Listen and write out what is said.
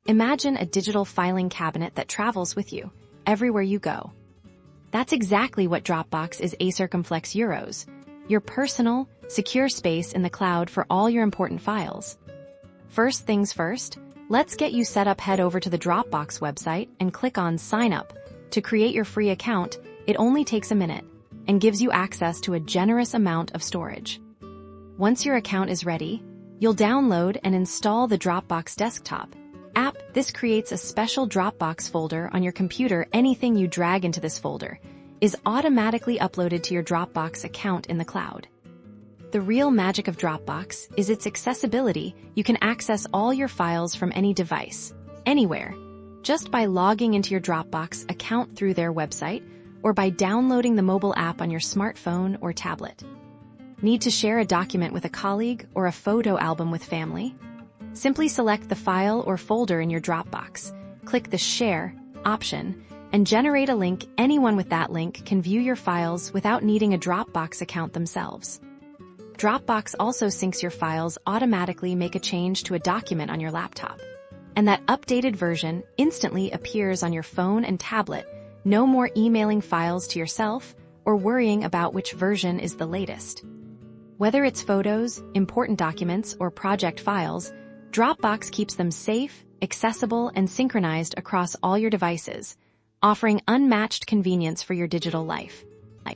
Imagine a digital filing cabinet that travels with you, everywhere you go. That's exactly what Dropbox is Circumflex Euros, your personal, secure space in the cloud for all your important files. First things first, let's get you set up. Head over to the Dropbox website and click on Sign Up. To create your free account, it only takes a minute and gives you access to a generous amount of storage. Once your account is ready, you'll download and install the Dropbox desktop app. This creates a special Dropbox folder on your computer. Anything you drag into this folder is automatically uploaded to your Dropbox account in the cloud. The real magic of Dropbox is its accessibility. You can access all your files from any device, anywhere, just by logging into your Dropbox account through their website or by downloading the mobile app on your smartphone or tablet. Need to share a document with a colleague or a photo album with family? Simply select the file or folder in your Dropbox, click the Share option, and generate a link. Anyone with that link can view your files without needing a Dropbox account themselves. Dropbox also syncs your files automatically. Make a change to a document on your laptop, and that updated version instantly appears on your phone and tablet. No more emailing files to yourself or worrying about which version is the latest. Whether it's photos, important documents, or project files, Dropbox keeps them safe, accessible, and synchronized across all your devices, offering unmatched convenience for your digital life.